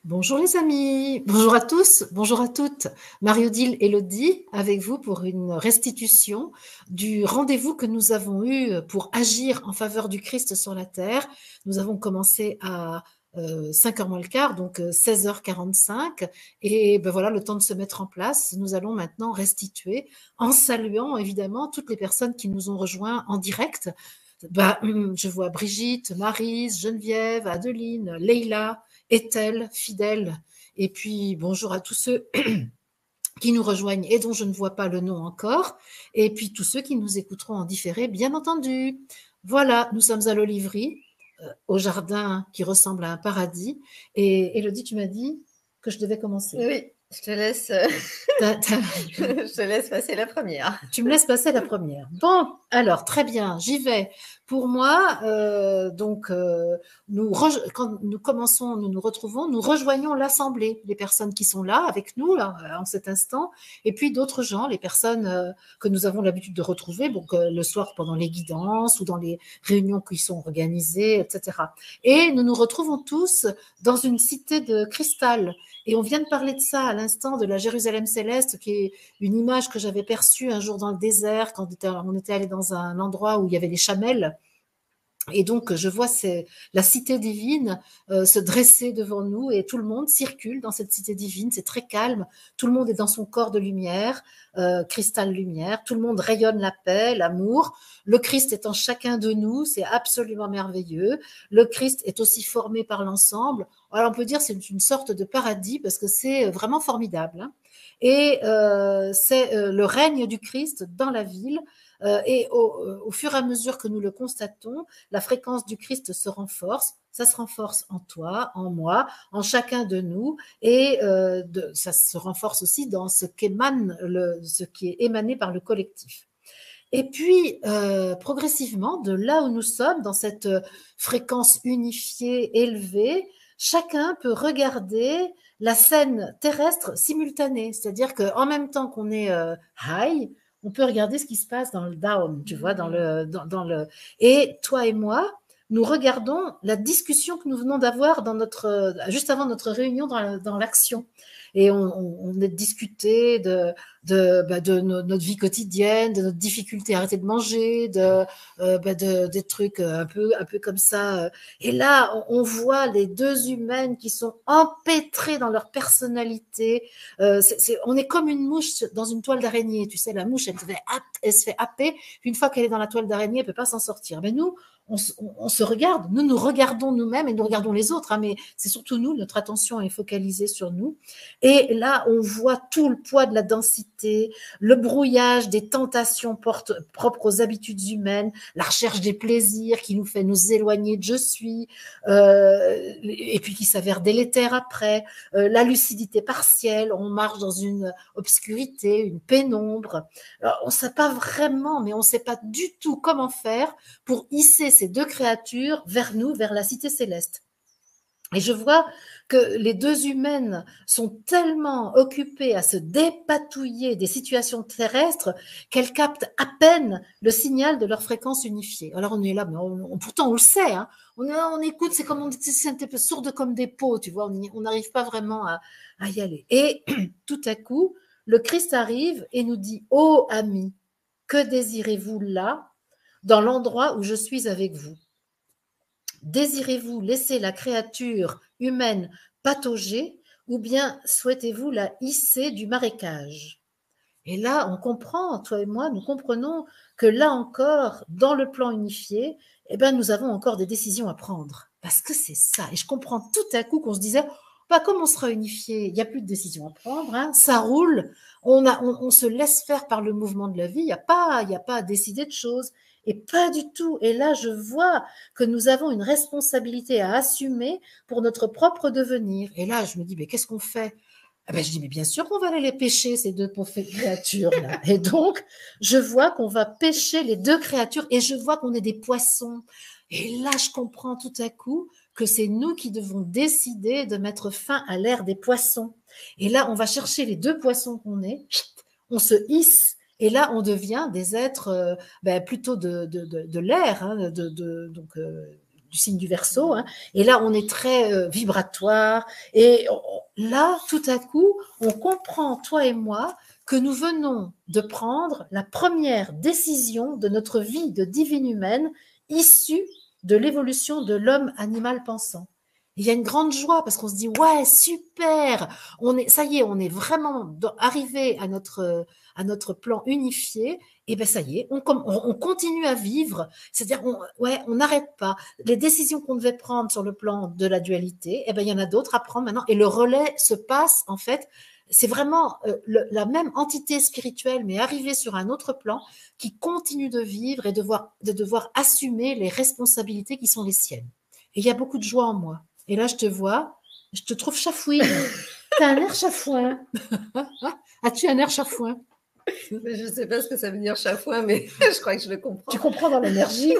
Bonjour les amis, bonjour à tous, bonjour à toutes. Marie-Odile Élodie avec vous pour une restitution du rendez-vous que nous avons eu pour agir en faveur du Christ sur la terre. Nous avons commencé à 5h moins le quart, donc 16h45. Et ben voilà, le temps de se mettre en place. Nous allons maintenant restituer en saluant évidemment toutes les personnes qui nous ont rejoints en direct. Bah, je vois Brigitte, Maryse, Geneviève, Adeline, Leïla, Ethel, Fidèle, et puis bonjour à tous ceux qui nous rejoignent et dont je ne vois pas le nom encore, et puis tous ceux qui nous écouteront en différé, bien entendu. Voilà, nous sommes à l'Olivry, au jardin qui ressemble à un paradis, et Élodie, tu m'as dit que je devais commencer. Oui, je te laisse, je te laisse passer la première. Tu me laisses passer la première. Bon, alors, très bien, j'y vais. Pour moi, quand nous commençons, nous nous retrouvons, nous rejoignons l'Assemblée, les personnes qui sont là avec nous là, en cet instant, et puis d'autres gens, les personnes que nous avons l'habitude de retrouver, donc le soir pendant les guidances ou dans les réunions qui sont organisées, etc. Et nous nous retrouvons tous dans une cité de cristal. Et on vient de parler de ça à l'instant, de la Jérusalem céleste, qui est une image que j'avais perçue un jour dans le désert, quand on était allé dans un endroit où il y avait les chamelles. Et donc, je vois la cité divine se dresser devant nous et tout le monde circule dans cette cité divine. C'est très calme. Tout le monde est dans son corps de lumière, cristal lumière. Tout le monde rayonne la paix, l'amour. Le Christ est en chacun de nous. C'est absolument merveilleux. Le Christ est aussi formé par l'ensemble. Alors, on peut dire que c'est une sorte de paradis parce que c'est vraiment formidable. Hein. Et c'est le règne du Christ dans la ville. Et au fur et à mesure que nous le constatons, la fréquence du Christ se renforce. Ça se renforce en toi, en moi, en chacun de nous, et ça se renforce aussi dans ce qui est émané par le collectif. Et puis, progressivement, de là où nous sommes, dans cette fréquence unifiée, élevée, chacun peut regarder la scène terrestre simultanée. C'est-à-dire qu'en même temps qu'on est high, on peut regarder ce qui se passe dans le down, tu vois, dans le. Et toi et moi, nous regardons la discussion que nous venons d'avoir juste avant notre réunion dans l'action. Et on est discuté de notre vie quotidienne, de notre difficulté à arrêter de manger, des trucs un peu comme ça. Et là, on voit les deux humaines qui sont empêtrées dans leur personnalité. On est comme une mouche dans une toile d'araignée. Tu sais, la mouche, elle se fait happer. Une fois qu'elle est dans la toile d'araignée, elle peut pas s'en sortir. Mais nous, on se regarde, nous regardons nous-mêmes et nous regardons les autres, hein, mais c'est surtout nous, notre attention est focalisée sur nous. Et là, on voit tout le poids de la densité, le brouillage des tentations propres aux habitudes humaines, la recherche des plaisirs qui nous fait nous éloigner de je suis, et puis qui s'avère délétère après, la lucidité partielle, on marche dans une obscurité, une pénombre. Alors, on ne sait pas vraiment, mais on ne sait pas du tout comment faire pour hisser ces deux créatures vers nous, vers la cité céleste. Et je vois que les deux humaines sont tellement occupées à se dépatouiller des situations terrestres qu'elles captent à peine le signal de leur fréquence unifiée. Alors on est là, mais pourtant on le sait, hein. On écoute, c'est comme on est un peu sourde comme des pots, tu vois, on n'arrive pas vraiment à y aller. Et tout à coup, le Christ arrive et nous dit, ô amis, que désirez-vous là, dans l'endroit où je suis avec vous? Désirez-vous laisser la créature humaine patauger ou bien souhaitez-vous la hisser du marécage? Et là, on comprend, toi et moi, nous comprenons que là encore, dans le plan unifié, eh ben, nous avons encore des décisions à prendre. Parce que c'est ça. Et je comprends tout à coup qu'on se disait, bah, comme on sera unifié, il n'y a plus de décisions à prendre, hein, ça roule, on se laisse faire par le mouvement de la vie, il n'y a pas à décider de choses. Et pas du tout. Et là, je vois que nous avons une responsabilité à assumer pour notre propre devenir. Et là, je me dis, mais qu'est-ce qu'on fait? Ah ben, je dis, mais bien sûr qu'on va aller les pêcher, ces deux pauvres créatures-là. Et donc, je vois qu'on va pêcher les deux créatures et je vois qu'on est des poissons. Et là, je comprends tout à coup que c'est nous qui devons décider de mettre fin à l'ère des poissons. Et là, on va chercher les deux poissons qu'on est, on se hisse, et là, on devient des êtres plutôt de l'air, hein, du signe du Verseau, hein, et là, on est très vibratoire. Et là, tout à coup, on comprend, toi et moi, que nous venons de prendre la première décision de notre vie de divine humaine issue de l'évolution de l'homme animal pensant. Il y a une grande joie parce qu'on se dit ouais super, ça y est, on est vraiment arrivé à notre plan unifié. Et ben ça y est, on continue à vivre, c'est-à-dire on n'arrête pas. Les décisions qu'on devait prendre sur le plan de la dualité, et ben il y en a d'autres à prendre maintenant et le relais se passe en fait. C'est vraiment la même entité spirituelle, mais arrivée sur un autre plan, qui continue de vivre et de devoir assumer les responsabilités qui sont les siennes. Et il y a beaucoup de joie en moi. Et là, je te vois, je te trouve chafouine. Tu as un air chafouin. As-tu un air chafouin? Je ne sais pas ce que ça veut dire chafouin, mais je crois que je le comprends. Tu comprends dans l'énergie.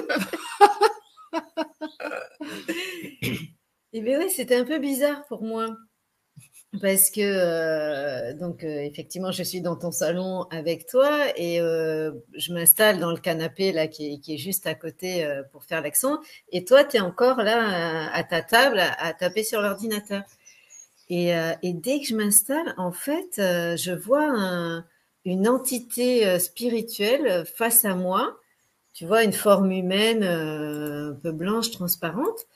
Et bien oui, c'était un peu bizarre pour moi. Parce que, effectivement, je suis dans ton salon avec toi et je m'installe dans le canapé là, qui est juste à côté pour faire l'accent. Et toi, tu es encore là à ta table à taper sur l'ordinateur. Et dès que je m'installe, en fait, je vois une entité spirituelle face à moi. Tu vois, une forme humaine un peu blanche, transparente.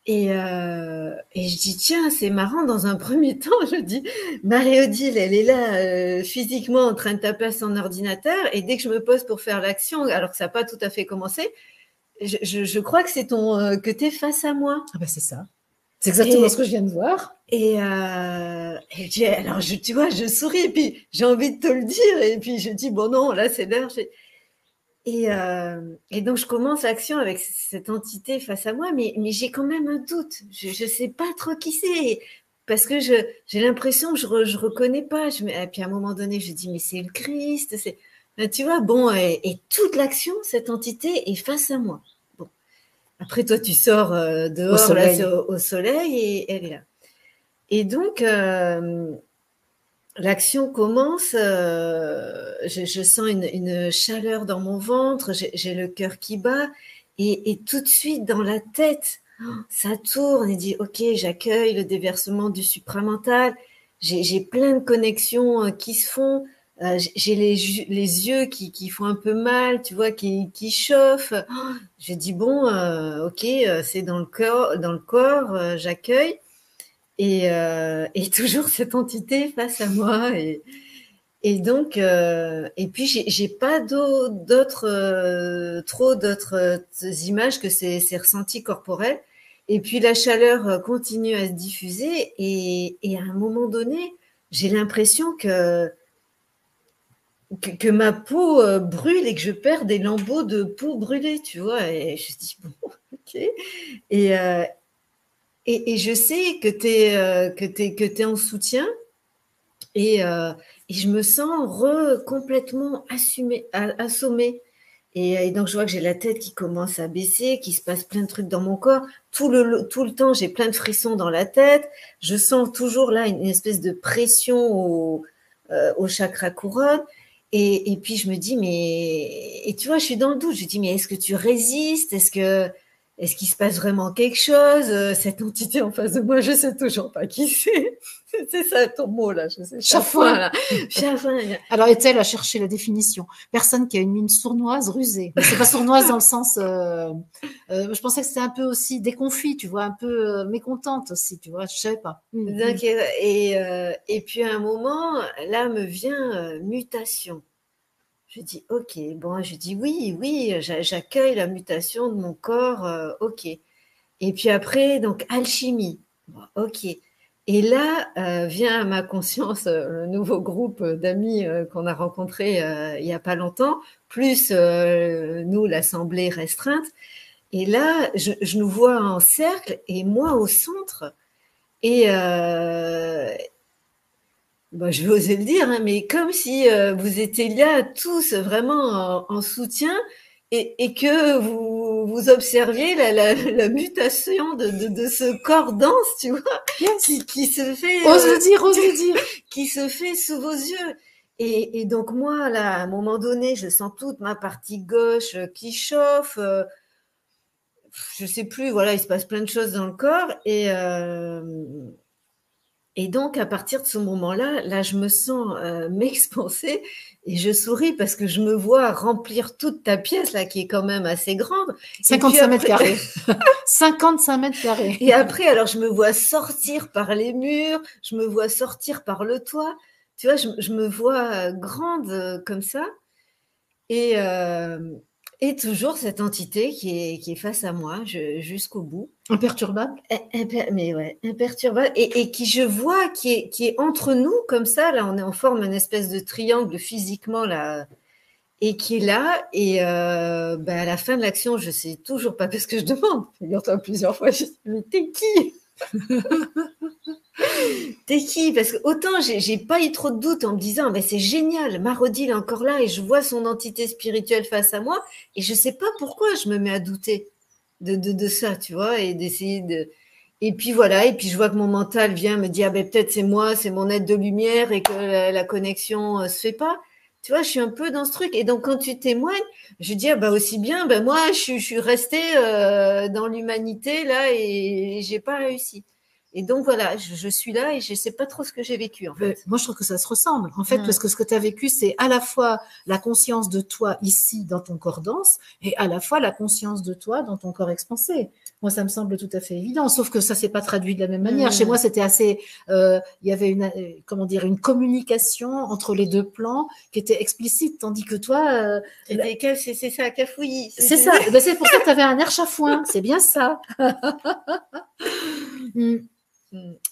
Et je dis, tiens, c'est marrant, dans un premier temps, je dis, Marie-Odile, elle est là physiquement en train de taper à son ordinateur, et dès que je me pose pour faire l'action, alors que ça n'a pas tout à fait commencé, je crois que c'est que tu es face à moi. Ah ben c'est ça. C'est exactement ce que je viens de voir. Et alors, tu vois, je souris, et puis j'ai envie de te le dire, et puis je dis, bon non, là c'est l'heure. Et donc, je commence l'action avec cette entité face à moi, mais j'ai quand même un doute. Je ne sais pas trop qui c'est, parce que j'ai l'impression que je reconnais pas. Et puis, à un moment donné, je dis, mais c'est le Christ. Tu vois, bon, et toute l'action, cette entité est face à moi. Bon. Après, toi, tu sors dehors, Au soleil. là, au soleil, et elle est là. Et donc, l'action commence, je sens une chaleur dans mon ventre, j'ai le cœur qui bat, et tout de suite dans la tête, ça tourne et dit ok, j'accueille le déversement du supramental, j'ai plein de connexions qui se font, j'ai les yeux qui font un peu mal, tu vois, qui chauffent. Je dis bon, ok, c'est dans le corps, j'accueille. Et toujours cette entité face à moi. Et donc, et puis j'ai pas trop d'autres images que ces ressentis corporels. Et puis la chaleur continue à se diffuser. Et à un moment donné, j'ai l'impression que ma peau brûle et que je perds des lambeaux de peau brûlée, tu vois. Et je dis, bon, ok. Et, et je sais que tu es en soutien et je me sens complètement assommée. Et donc, je vois que j'ai la tête qui commence à baisser, qu'il se passe plein de trucs dans mon corps. Tout le temps, j'ai plein de frissons dans la tête. Je sens toujours là une espèce de pression au chakra couronne. Et puis, je me dis, et tu vois, je suis dans le doute. Je dis, mais est-ce que tu résistes? Est-ce qu'il se passe vraiment quelque chose? Cette entité en face de moi, je sais toujours pas qui c'est. C'est ça ton mot là, je sais. Chafouin. Chafouin. Alors est-elle à chercher la définition? Personne qui a une mine sournoise, rusée. Mais c'est pas sournoise dans le sens. Je pensais que c'était un peu aussi déconfit, tu vois, un peu mécontente aussi, tu vois. Je sais pas. Donc, et puis à un moment, là me vient mutation. Je dis ok, bon, je dis oui, j'accueille la mutation de mon corps, ok. Et puis après, donc alchimie, bon, ok. Et là vient à ma conscience le nouveau groupe d'amis qu'on a rencontré il y a pas longtemps, plus nous l'assemblée restreinte. Et là, je nous vois en cercle et moi au centre. Et je vais oser le dire, hein, mais comme si vous étiez là tous vraiment en soutien et que vous observiez la mutation de ce corps dense, tu vois, yes. qui se fait... Ose le dire. Qui se fait sous vos yeux. Et donc moi, là, à un moment donné, je sens toute ma partie gauche qui chauffe. je sais plus, voilà, il se passe plein de choses dans le corps et donc à partir de ce moment-là, là, je me sens m'expanser et je souris parce que je me vois remplir toute ta pièce là qui est quand même assez grande. Et puis 55 mètres après, carrés. 55 mètres carrés. et après, alors je me vois sortir par les murs, je me vois sortir par le toit. Tu vois, je me vois grande comme ça. Et, et toujours cette entité qui est face à moi jusqu'au bout. Imperturbable. Mais ouais, imperturbable. Et qui je vois qui est entre nous comme ça. Là, on forme une espèce de triangle physiquement là. Et qui est là. Et bah, à la fin de l'action, je sais toujours pas parce que je demande. Figure-toi plusieurs fois, je dis, mais t'es qui? T'es qui? Parce que autant j'ai pas eu trop de doutes en me disant, mais c'est génial, Marodi est encore là et je vois son entité spirituelle face à moi et je sais pas pourquoi je me mets à douter de ça, tu vois, et d'essayer de. Et puis voilà, et puis je vois que mon mental vient me dire, ah ben peut-être c'est moi, c'est mon être de lumière et que la connexion se fait pas. Tu vois, je suis un peu dans ce truc. Et donc quand tu témoignes, je dis, ah bah aussi bien, ben moi je suis restée dans l'humanité là et j'ai pas réussi. Et donc voilà, je suis là et je sais pas trop ce que j'ai vécu en fait. Moi, je trouve que ça se ressemble, en fait, parce que ce que tu as vécu, c'est à la fois la conscience de toi ici dans ton corps dense et à la fois la conscience de toi dans ton corps expansé. Moi, ça me semble tout à fait évident, sauf que ça s'est pas traduit de la même manière. Chez moi, c'était assez, il y avait une, comment dire, une communication entre les deux plans qui était explicite, tandis que toi, c'est ça, cafouillis. c'est ça. Ben, c'est pour ça que tu avais un air chafouin. C'est bien ça.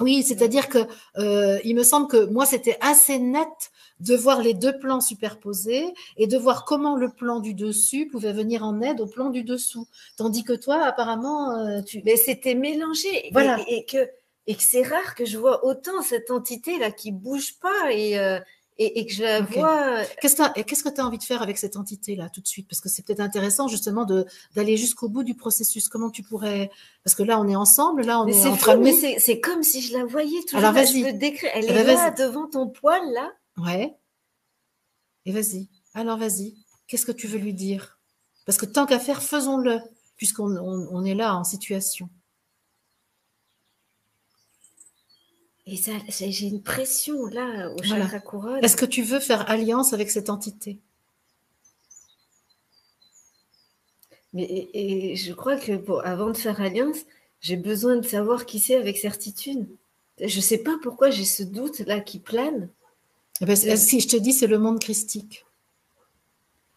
Oui, c'est-à-dire que il me semble que moi, c'était assez net de voir les deux plans superposés et de voir comment le plan du dessus pouvait venir en aide au plan du dessous. Tandis que toi, apparemment, Mais c'était mélangé. Voilà. Et que c'est rare que je vois autant cette entité-là qui bouge pas et que je la vois. Qu'est-ce que tu as envie de faire avec cette entité-là tout de suite? Parce que c'est peut-être intéressant justement d'aller jusqu'au bout du processus. Comment tu pourrais... Parce que là, on est ensemble, là, on Mais est c'est en fou, train de... mais c'est comme si je la voyais toujours. Alors, là. vas-y. Je peux décrire. Elle Eh est ben, là, vas-y. devant ton poil, là. Ouais. Et vas-y. Alors, vas-y. Qu'est-ce que tu veux lui dire? Parce que tant qu'à faire, faisons-le, puisqu'on est là en situation. Et ça, j'ai une pression là au Voilà. chakra couronne. Est-ce que tu veux faire alliance avec cette entité? Mais et je crois que avant de faire alliance, j'ai besoin de savoir qui c'est avec certitude. Je sais pas pourquoi j'ai ce doute là qui plane. Eh ben, si je te dis, c'est le monde christique.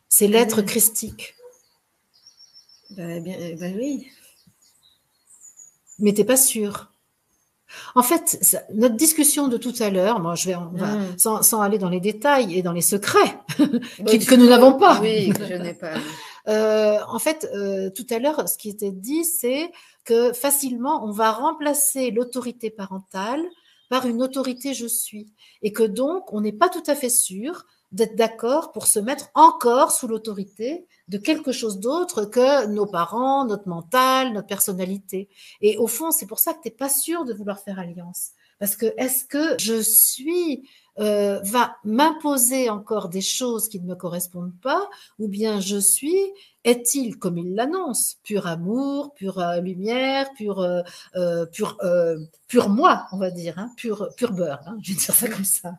C'est l'être christique. Ben oui. Mais t'es pas sûr. En fait, notre discussion de tout à l'heure, moi, on va, sans aller dans les détails et dans les secrets que nous n'avons pas. Oui, que je n'ai pas. En fait, tout à l'heure, ce qui était dit, c'est que facilement, on va remplacer l'autorité parentale par une autorité je suis. Et que donc, on n'est pas tout à fait sûr d'être d'accord pour se mettre encore sous l'autorité de quelque chose d'autre que nos parents, notre mental, notre personnalité. Et au fond, c'est pour ça que tu n'es pas sûr de vouloir faire alliance. Parce que est-ce que je suis va m'imposer encore des choses qui ne me correspondent pas, ou bien je suis, est-il, comme il l'annonce, pur amour, pure lumière, pur moi, on va dire, hein, pur beurre, hein, je vais dire ça comme ça.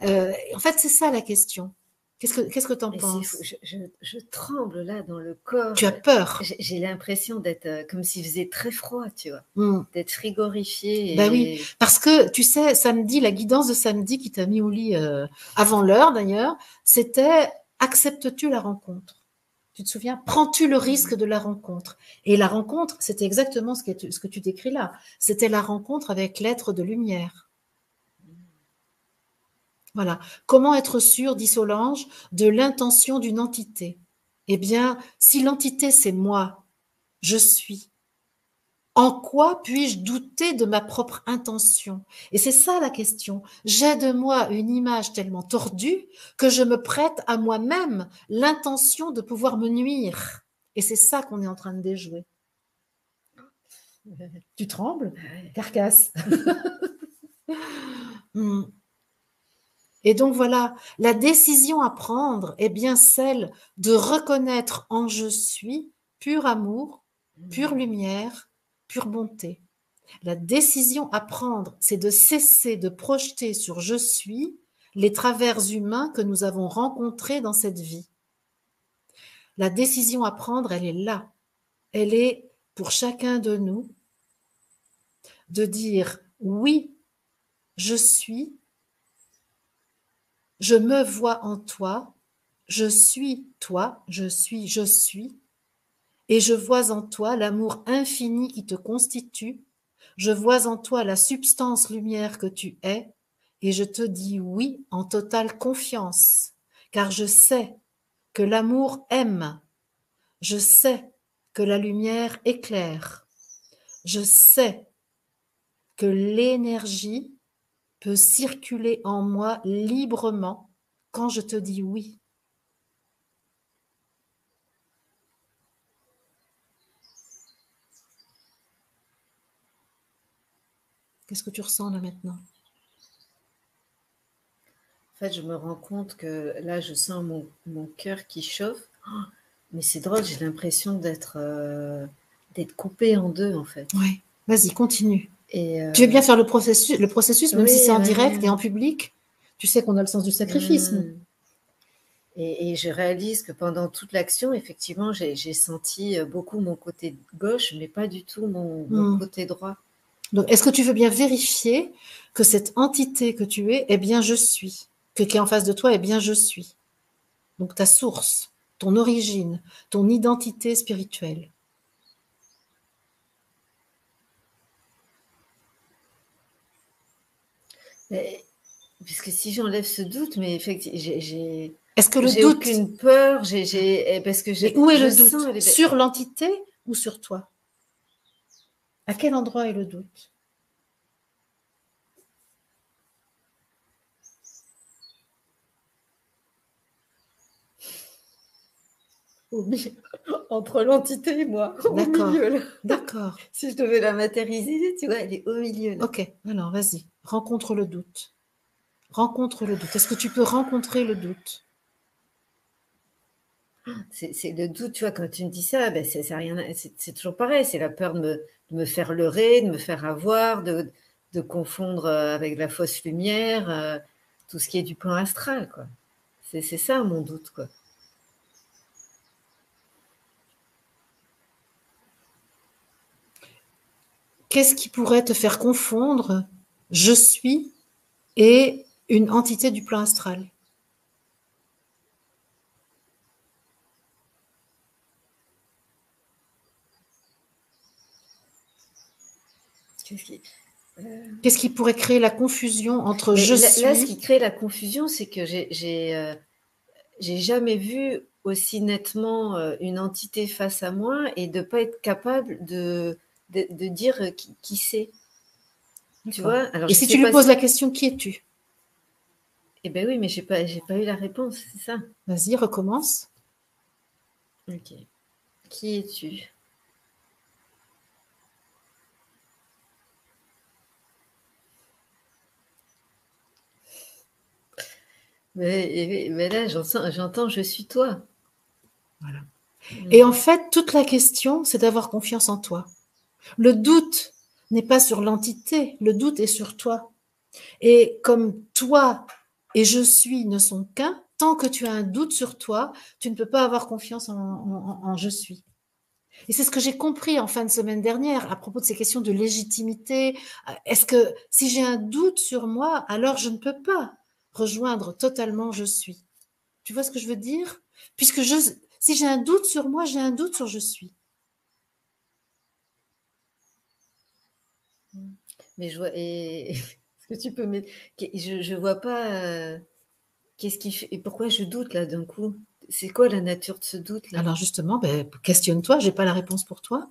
En fait, c'est ça la question. Qu'est-ce que tu en penses? Je tremble là dans le corps. Tu as peur? J'ai l'impression d'être comme s'il faisait très froid, tu vois, d'être frigorifié. Ben oui, parce que tu sais, samedi, la guidance de samedi qui t'a mis au lit avant l'heure d'ailleurs, c'était acceptes-tu la rencontre? Tu te souviens? Prends-tu le risque de la rencontre? Et la rencontre, c'était exactement ce que tu décris là. C'était la rencontre avec l'être de lumière. Voilà. Comment être sûr, dit Solange, de l'intention d'une entité? Eh bien, si l'entité c'est moi, je suis, en quoi puis-je douter de ma propre intention? Et c'est ça la question. J'ai de moi une image tellement tordue que je me prête à moi-même l'intention de pouvoir me nuire. Et c'est ça qu'on est en train de déjouer. Tu trembles? Carcasse. Et donc voilà, la décision à prendre est bien celle de reconnaître en je suis pur amour pure lumière, pure bonté. La décision à prendre, c'est de cesser de projeter sur je suis les travers humains que nous avons rencontrés dans cette vie. La décision à prendre, elle est là. Elle est pour chacun de nous de dire oui, je suis, je me vois en toi, je suis toi, je suis, et je vois en toi l'amour infini qui te constitue, je vois en toi la substance lumière que tu es, et je te dis oui en totale confiance, car je sais que l'amour aime, je sais que la lumière éclaire, je sais que l'énergie peut circuler en moi librement quand je te dis oui. Qu'est-ce que tu ressens là maintenant? En fait, je me rends compte que là, je sens mon cœur qui chauffe. Oh, mais c'est drôle, j'ai l'impression d'être coupée en deux, en fait. Oui, vas-y, continue. Et Tu veux bien faire le processus même si c'est oui, en direct et ouais. en public? Tu sais qu'on a le sens du sacrifice, nous. Et je réalise que pendant toute l'action, effectivement, j'ai senti beaucoup mon côté gauche, mais pas du tout mon côté droit. Donc, est-ce que tu veux bien vérifier que cette entité que tu es, eh bien, je suis, que qui est en face de toi, eh bien, je suis. Donc, ta source, ton origine, ton identité spirituelle. Mais, puisque si j'enlève ce doute, mais effectivement, Est-ce que le j'ai doute, aucune peur, parce que et où est le sens... doute? Sur l'entité ou sur toi? À quel endroit est le doute? Entre l'entité et moi, au D'accord, milieu, là. d'accord. Si je devais la matérialiser, tu vois, elle est au milieu, là. Ok, alors vas-y, rencontre le doute. Rencontre le doute. Est-ce que tu peux rencontrer le doute? C'est le doute, tu vois, quand tu me dis ça, ben ça a rien, c'est toujours pareil, c'est la peur de me faire leurrer, de me faire avoir, de confondre avec la fausse lumière, tout ce qui est du plan astral, quoi. C'est ça mon doute, quoi. Qu'est-ce qui pourrait te faire confondre je suis et une entité du plan astral? Qu'est-ce qui pourrait créer la confusion entre Mais je là, ce suis? qui crée la confusion, c'est que j'ai jamais vu aussi nettement une entité face à moi et de pas être capable de dire qui c'est. Tu vois? Alors Et je si tu sais lui pas poses si... la question, qui es-tu? Eh ben oui, mais j'ai pas eu la réponse, c'est ça. Vas-y, recommence. Ok. Qui es-tu? Mais là, j'entends je suis toi. Voilà. Mm. Et en fait, toute la question, c'est d'avoir confiance en toi. Le doute n'est pas sur l'entité, le doute est sur toi. Et comme toi et je suis ne sont qu'un, tant que tu as un doute sur toi, tu ne peux pas avoir confiance en je suis. Et c'est ce que j'ai compris en fin de semaine dernière à propos de ces questions de légitimité. Est-ce que si j'ai un doute sur moi, alors je ne peux pas rejoindre totalement je suis. Tu vois ce que je veux dire? Puisque si j'ai un doute sur moi, j'ai un doute sur je suis. Mais je vois, et est-ce que tu peux je vois pas qu'est-ce qui fait et pourquoi je doute là d'un coup? C'est quoi la nature de ce doute là? Alors justement, ben, questionne-toi, j'ai pas la réponse pour toi.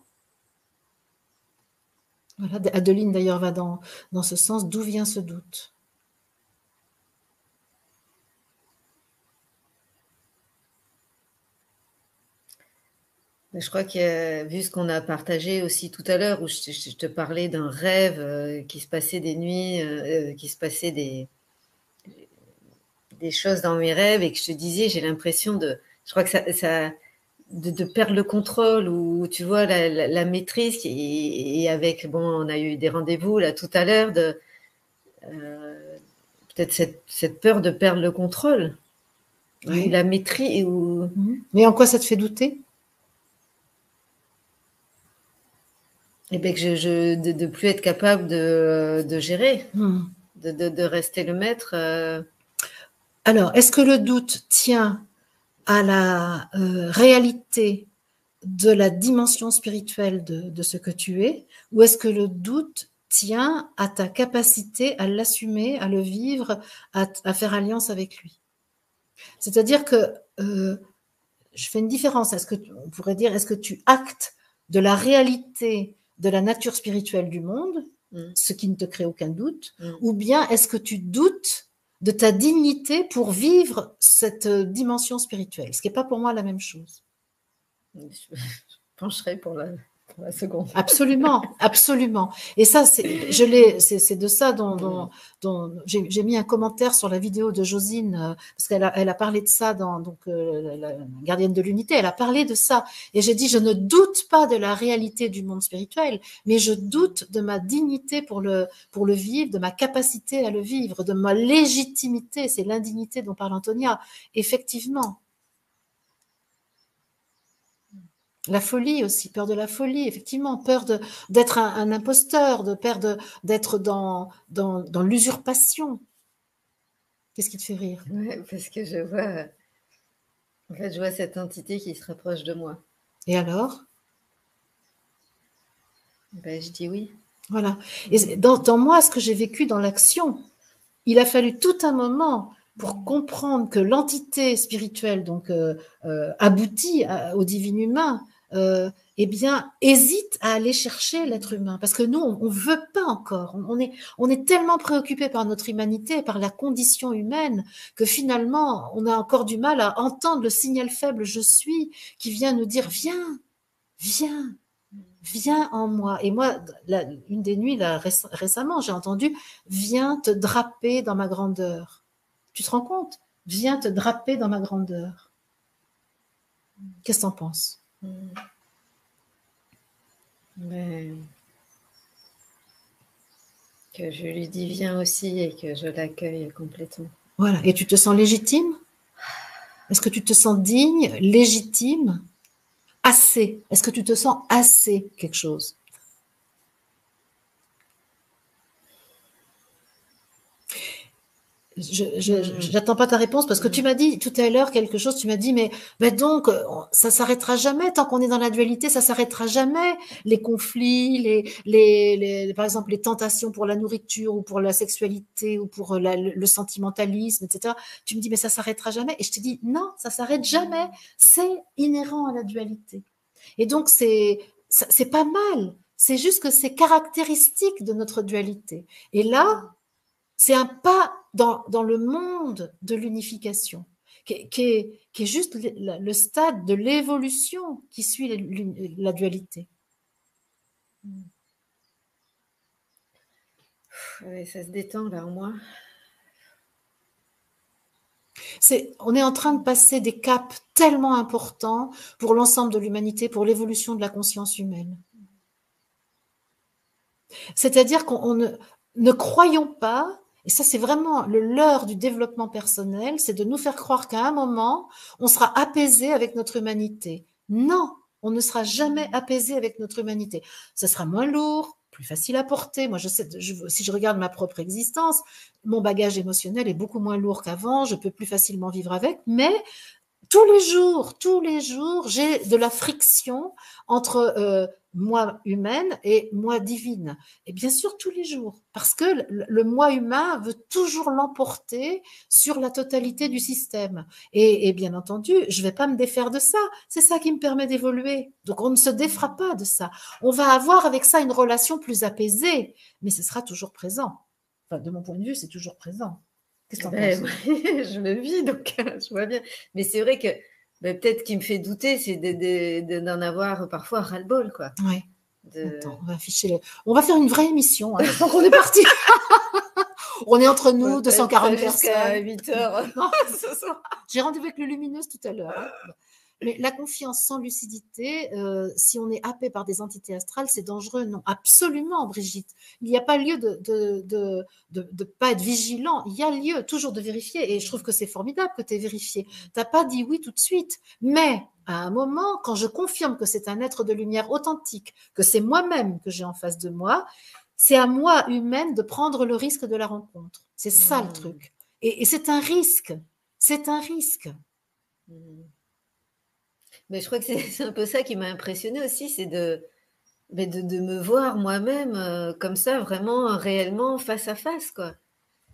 Voilà, Adeline d'ailleurs va dans ce sens, d'où vient ce doute? Je crois que vu ce qu'on a partagé aussi tout à l'heure, où je te parlais d'un rêve qui se passait des nuits, qui se passait des choses dans mes rêves et que je te disais, j'ai l'impression de... Je crois que ça de perdre le contrôle ou tu vois la maîtrise et avec bon on a eu des rendez-vous là tout à l'heure de peut-être cette peur de perdre le contrôle ou Ouais. la maîtrise ou Mais en quoi ça te fait douter? et ben que de plus être capable de gérer, de rester le maître. Alors, est-ce que le doute tient à la réalité de la dimension spirituelle de ce que tu es, ou est-ce que le doute tient à ta capacité à l'assumer, à le vivre, à faire alliance avec lui? C'est-à-dire que je fais une différence. On pourrait dire, est-ce que tu actes de la réalité de la nature spirituelle du monde, ce qui ne te crée aucun doute, ou bien est-ce que tu doutes de ta dignité pour vivre cette dimension spirituelle, ce qui n'est pas pour moi la même chose. Je pencherai pour la seconde. Absolument, absolument. Et ça, c'est de ça dont j'ai mis un commentaire sur la vidéo de Josine, parce qu'elle a parlé de ça dans la gardienne de l'unité, elle a parlé de ça. Et j'ai dit, je ne doute pas de la réalité du monde spirituel, mais je doute de ma dignité pour le vivre, de ma capacité à le vivre, de ma légitimité. C'est l'indignité dont parle Antonia. Effectivement. La folie aussi, peur de la folie, effectivement, peur d'être un imposteur, d'être dans l'usurpation. Qu'est-ce qui te fait rire? Ouais, parce que je vois cette entité qui se rapproche de moi. Et alors? Ben, je dis oui. Voilà. Et dans moi, ce que j'ai vécu dans l'action, il a fallu tout un moment pour comprendre que l'entité spirituelle, donc aboutie au divin humain, eh bien, hésite à aller chercher l'être humain. Parce que nous, on veut pas encore. On est tellement préoccupé par notre humanité, par la condition humaine, que finalement, on a encore du mal à entendre le signal faible « je suis » qui vient nous dire « viens, viens ». Viens en moi. Et moi, une des nuits, là, récemment, j'ai entendu « Viens te draper dans ma grandeur ». Tu te rends compte? Viens te draper dans ma grandeur. Qu'est-ce que t'en penses? Mais que je lui dis viens aussi et que je l'accueille complètement. Voilà. Et tu te sens légitime? Est-ce que tu te sens digne, légitime? Assez? Est-ce que tu te sens assez quelque chose? J'attends pas ta réponse parce que tu m'as dit tout à l'heure quelque chose, tu m'as dit mais donc ça s'arrêtera jamais tant qu'on est dans la dualité, ça s'arrêtera jamais, les conflits, par exemple les tentations pour la nourriture ou pour la sexualité ou pour le sentimentalisme, etc. Tu me dis mais ça s'arrêtera jamais et je te dis non, ça s'arrête jamais, c'est inhérent à la dualité. Et donc c'est pas mal, c'est juste que c'est caractéristique de notre dualité. Et là, c'est un pas dans le monde de l'unification, qui est juste le stade de l'évolution qui suit la dualité. Ouais, ça se détend là en moi. On est en train de passer des caps tellement importants pour l'ensemble de l'humanité, pour l'évolution de la conscience humaine. C'est-à-dire qu'on ne croyons pas. Et ça, c'est vraiment le leurre du développement personnel, c'est de nous faire croire qu'à un moment, on sera apaisé avec notre humanité. Non, on ne sera jamais apaisé avec notre humanité. Ça sera moins lourd, plus facile à porter. Moi, je sais, si je regarde ma propre existence, mon bagage émotionnel est beaucoup moins lourd qu'avant, je peux plus facilement vivre avec, mais tous les jours, j'ai de la friction entre moi humaine et moi divine. Et bien sûr, tous les jours, parce que le moi humain veut toujours l'emporter sur la totalité du système. Et bien entendu, je ne vais pas me défaire de ça. C'est ça qui me permet d'évoluer. Donc, on ne se défera pas de ça. On va avoir avec ça une relation plus apaisée, mais ce sera toujours présent. Enfin, de mon point de vue, c'est toujours présent. Qu'est-ce que tu en penses? Je le vis, donc je vois bien. Mais c'est vrai que peut-être qui me fait douter, c'est d'en avoir parfois ras-le-bol, quoi. Ouais. Attends, on va afficher on va faire une vraie émission. Hein. Donc on est parti. On est entre nous, 240 personnes. Jusqu'à 8h ce soir. J'ai rendez-vous avec le Lumineuse tout à l'heure. Hein. Mais la confiance sans lucidité, si on est happé par des entités astrales, c'est dangereux. Non, absolument, Brigitte. Il n'y a pas lieu de pas être vigilant. Il y a lieu toujours de vérifier. Et je trouve que c'est formidable que tu aies vérifié. Tu n'as pas dit oui tout de suite. Mais à un moment, quand je confirme que c'est un être de lumière authentique, que c'est moi-même que j'ai en face de moi, c'est à moi, humaine, de prendre le risque de la rencontre. C'est ça le truc. Et c'est un risque. C'est un risque. Mais je crois que c'est un peu ça qui m'a impressionnée aussi, c'est de me voir moi-même comme ça, vraiment, réellement, face à face, quoi.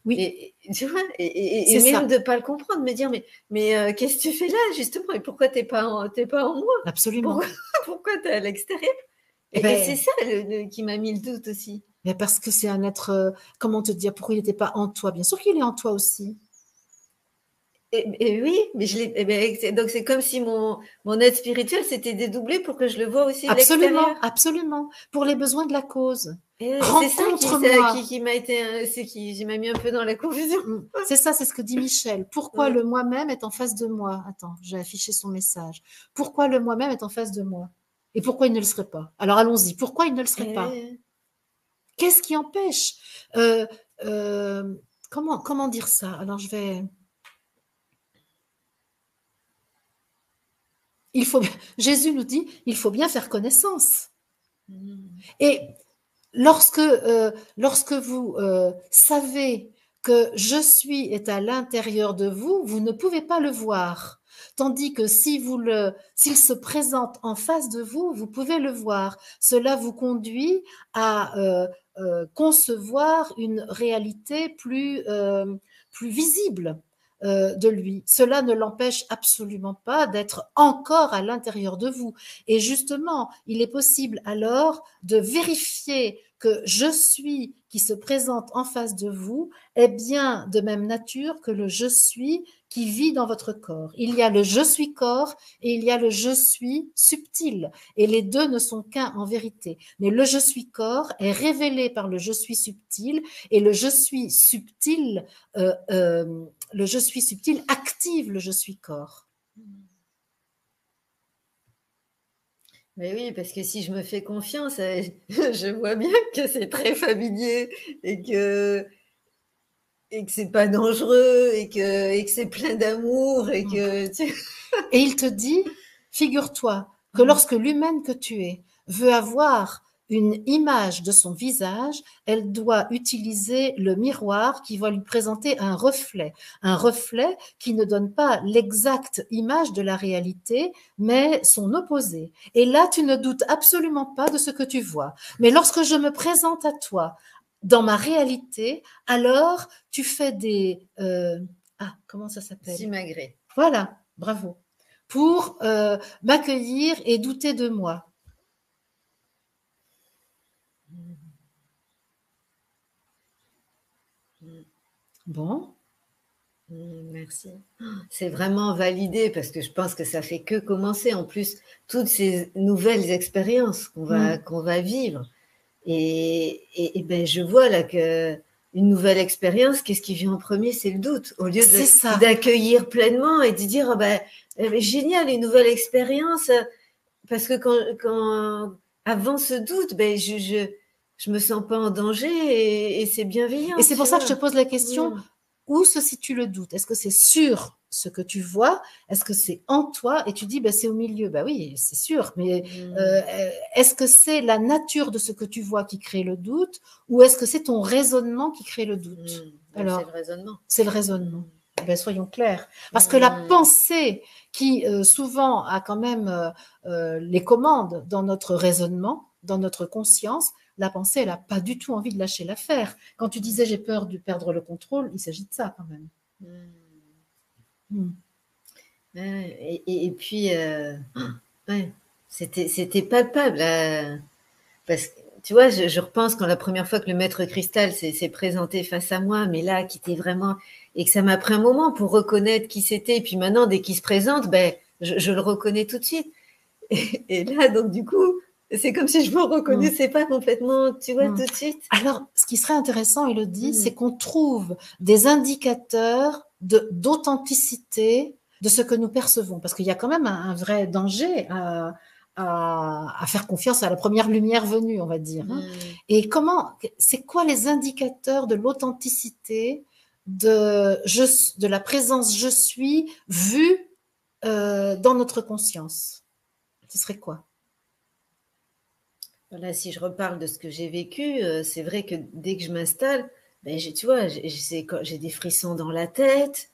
Oui, Et tu vois, et c'est même ça. de pas le comprendre, me dire, mais qu'est-ce que tu fais là, justement, et pourquoi t'es pas en moi? Absolument. Pourquoi t'es à l'extérieur? Eh Et c'est ben, ça qui m'a mis le doute aussi. mais parce que c'est un être, comment te dire, pourquoi il n'était pas en toi? Bien sûr qu'il est en toi aussi. Et oui, mais donc c'est comme si mon aide spirituelle s'était dédoublée pour que je le vois aussi de l'extérieur. Absolument, absolument. Pour les besoins de la cause. Et c'est ça Rencontre-moi. qui m'a été, qui m'a mis un peu dans la confusion. C'est ça, c'est ce que dit Michel. Pourquoi Ouais. le moi-même est en face de moi? Attends, j'ai affiché son message. Pourquoi le moi-même est en face de moi? Et pourquoi il ne le serait pas? Alors allons-y. Pourquoi il ne le serait pas? Et- Qu'est-ce qui empêche? Euh, euh, comment dire ça? Alors je vais. Il faut, Jésus nous dit, il faut bien faire connaissance. Et lorsque vous savez que je suis est à l'intérieur de vous, vous ne pouvez pas le voir. Tandis que s'il se présente en face de vous, vous pouvez le voir. Cela vous conduit à concevoir une réalité plus visible de lui. Cela ne l'empêche absolument pas d'être encore à l'intérieur de vous. Et justement, il est possible alors de vérifier que je suis qui se présente en face de vous est bien de même nature que le je suis qui vit dans votre corps. Il y a le je suis corps et il y a le je suis subtil. Et les deux ne sont qu'un en vérité. Mais le je suis corps est révélé par le je suis subtil et le je suis subtil active le je suis corps. Mais oui, parce que si je me fais confiance, je vois bien que c'est très familier et que c'est pas dangereux et que c'est plein d'amour et que Et il te dit, figure-toi que lorsque l'humaine que tu es veut avoir une image de son visage, elle doit utiliser le miroir qui va lui présenter un reflet qui ne donne pas l'exacte image de la réalité, mais son opposé. Et là, tu ne doutes absolument pas de ce que tu vois. Mais lorsque je me présente à toi dans ma réalité, alors tu fais comment ça s'appelle? Simagrée. Voilà, bravo. Pour m'accueillir et douter de moi. Bon. Merci. C'est vraiment validé parce que je pense que ça fait que commencer. En plus, toutes ces nouvelles expériences qu'on va vivre. Et ben, je vois là que une nouvelle expérience, qu'est-ce qui vient en premier? C'est le doute. Au lieu C'est ça. d'accueillir pleinement et de dire, oh ben, génial, une nouvelle expérience. Parce que avant ce doute, ben, je me sens pas en danger et c'est bienveillant. Et c'est pour ça que je te pose la question, Mm. où se situe le doute? Est-ce que c'est sur ce que tu vois? Est-ce que c'est en toi? Et tu dis, ben, c'est au milieu. Ben oui, c'est sûr. Mais est-ce que c'est la nature de ce que tu vois qui crée le doute? Ou est-ce que c'est ton raisonnement qui crée le doute? Alors, c'est le raisonnement. C'est le raisonnement. Ben, soyons clairs. Parce que la pensée qui souvent a quand même les commandes dans notre raisonnement, dans notre conscience, la pensée, elle n'a pas du tout envie de lâcher l'affaire. Quand tu disais j'ai peur de perdre le contrôle, il s'agit de ça quand même. Et puis, ouais, c'était palpable. Parce que, tu vois, je repense quand la première fois que le maître cristal s'est présenté face à moi, mais là, qui était vraiment. Et que ça m'a pris un moment pour reconnaître qui c'était. Et puis maintenant, dès qu'il se présente, ben, je le reconnais tout de suite. Et là, donc, du coup. C'est comme si je me reconnaissais pas complètement, tu vois, tout de suite. Alors, ce qui serait intéressant, Élodie, c'est qu'on trouve des indicateurs d'authenticité de ce que nous percevons, parce qu'il y a quand même un vrai danger à faire confiance à la première lumière venue, on va dire. Hein. Et c'est quoi les indicateurs de l'authenticité de la présence je suis vue dans notre conscience? Ce serait quoi? Voilà, si je reparle de ce que j'ai vécu, c'est vrai que dès que je m'installe, ben, tu vois, j'ai des frissons dans la tête.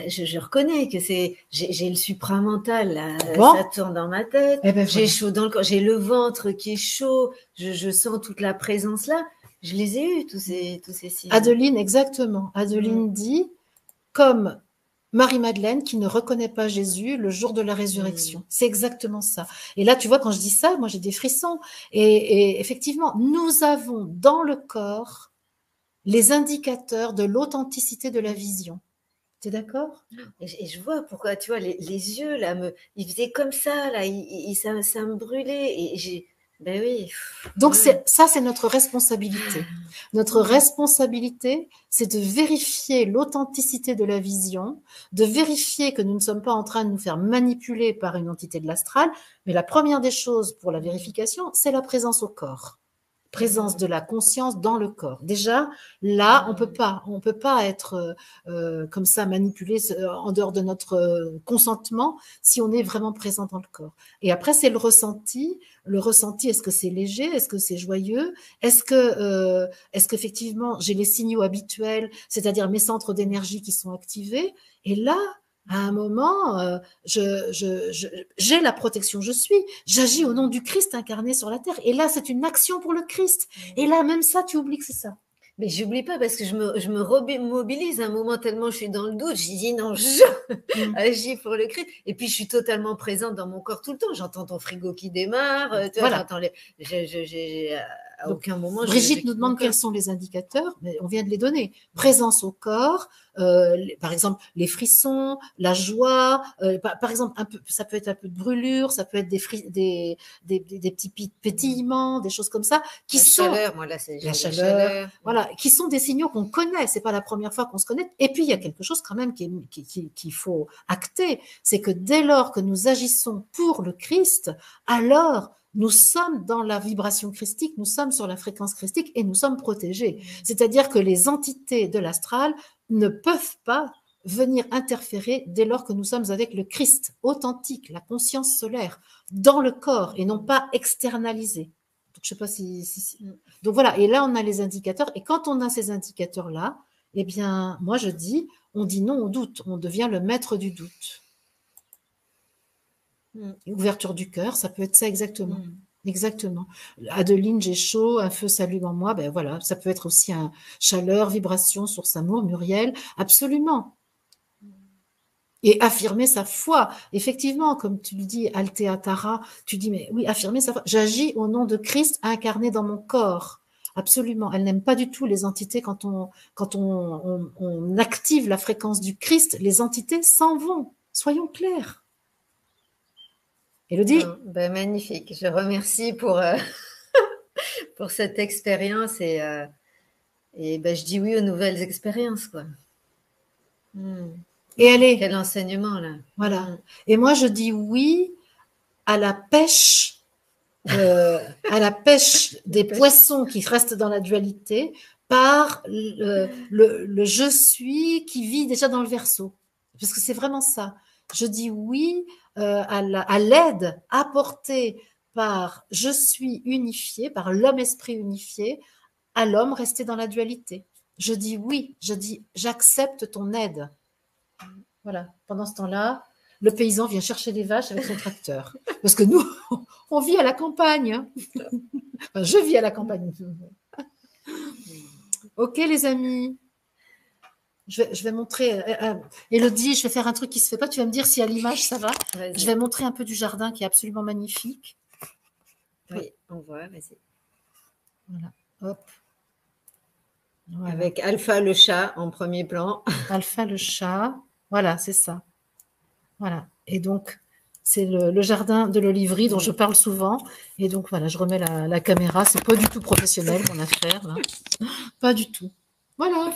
Je reconnais que j'ai le supramental, là, Bon. ça tourne dans ma tête. Eh ben, j'ai voilà. chaud dans le corps, j'ai le ventre qui est chaud. Je sens toute la présence là. Je les ai eus, tous ces signes. Adeline, exactement. Adeline dit, comme Marie-Madeleine qui ne reconnaît pas Jésus le jour de la résurrection. C'est exactement ça. Et là, tu vois, quand je dis ça, moi j'ai des frissons. Et effectivement, nous avons dans le corps les indicateurs de l'authenticité de la vision. Tu es d'accord? Et je vois pourquoi, tu vois, les yeux, là, ils faisaient comme ça, là, ça me brûlait. Et ben oui. Donc, ça, c'est notre responsabilité. Notre responsabilité, c'est de vérifier l'authenticité de la vision, de vérifier que nous ne sommes pas en train de nous faire manipuler par une entité de l'astral. Mais la première des choses pour la vérification, c'est la présence au corps. Présence de la conscience dans le corps. Déjà, là, on peut pas être comme ça manipulé en dehors de notre consentement si on est vraiment présent dans le corps. Et après, c'est le ressenti. Le ressenti, est-ce que c'est léger? Est-ce que c'est joyeux? Est-ce qu'effectivement, j'ai les signaux habituels, c'est-à-dire mes centres d'énergie qui sont activés? Et là, à un moment, j'ai la protection, j'agis au nom du Christ incarné sur la terre. Et là, c'est une action pour le Christ. Et là, même ça, tu oublies que c'est ça. Mais j'oublie pas parce que je me remobilise un moment tellement je suis dans le doute. Je dis non, agis pour le Christ. Et puis je suis totalement présente dans mon corps tout le temps. J'entends ton frigo qui démarre. Voilà. J'entends à aucun moment. Brigitte nous demande quels sont les indicateurs, mais on vient de les donner. Présence au corps, par exemple les frissons, la joie, par exemple ça peut être un peu de brûlure, ça peut être des petits pétillements, des choses comme ça, qui sont chaleur, moi là c'est la chaleur, voilà, qui sont des signaux qu'on connaît. C'est pas la première fois qu'on se connaît. Et puis il y a quelque chose quand même qu'il faut acter, c'est que dès lors que nous agissons pour le Christ, alors nous sommes dans la vibration christique, nous sommes sur la fréquence christique et nous sommes protégés. C'est-à-dire que les entités de l'astral ne peuvent pas venir interférer dès lors que nous sommes avec le Christ authentique, la conscience solaire, dans le corps et non pas externalisé. Donc, je sais pas si... Donc voilà, et là on a les indicateurs, et quand on a ces indicateurs-là, eh bien, moi je dis, on dit non au doute, on devient le maître du doute. Ouverture du cœur, ça peut être ça exactement. Exactement. Adeline, j'ai chaud, un feu s'allume en moi, ben voilà, ça peut être aussi un chaleur, vibration, source amour, Muriel, absolument. Et affirmer sa foi. Effectivement, comme tu le dis, Altea Tara, tu dis, mais oui, affirmer sa foi. J'agis au nom de Christ incarné dans mon corps. Absolument. Elle n'aime pas du tout les entités. Quand on active la fréquence du Christ, les entités s'en vont. Soyons clairs. Élodie? Ben, magnifique. Je remercie pour, pour cette expérience et ben, je dis oui aux nouvelles expériences, quoi. Et allez. Quel enseignement, là. Voilà. Et moi, je dis oui à la pêche, des poissons qui restent dans la dualité par le je suis qui vit déjà dans le Verseau. Parce que c'est vraiment ça. Je dis oui à l'aide apportée par je suis unifié, par l'homme-esprit unifié, à l'homme resté dans la dualité. Je dis oui, je dis j'accepte ton aide. Voilà, pendant ce temps-là, le paysan vient chercher les vaches avec son tracteur. Parce que nous, on vit à la campagne. Enfin, je vis à la campagne. Ok, les amis. Je vais montrer. Élodie, je vais faire un truc qui ne se fait pas. Tu vas me dire si à l'image, ça va. Je vais montrer un peu du jardin qui est absolument magnifique. Oui, on voit, vas-y. Voilà, hop. Voilà. Avec Alpha le chat en premier plan. Alpha le chat. Voilà, c'est ça. Voilà. Et donc, c'est le jardin de l'Olivry dont je parle souvent. Et donc, voilà, je remets la caméra. C'est pas du tout professionnel, mon affaire, là. Pas du tout. Voilà.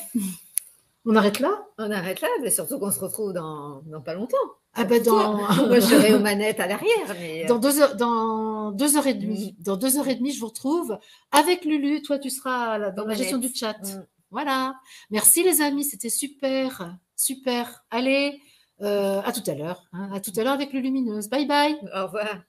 On arrête là? On arrête là, mais surtout qu'on se retrouve dans pas longtemps. Ah ben Toi. Moi, je serai aux manettes à l'arrière, mais dans 2 heures, dans 2 heures et demie. Dans 2 heures et demie, je vous retrouve avec Lulu. Toi, tu seras dans aux la gestion manettes. du chat. Voilà. Merci les amis, c'était super, super. Allez, à tout à l'heure. À tout à l'heure avec Lulumineuse. Bye bye. Au revoir.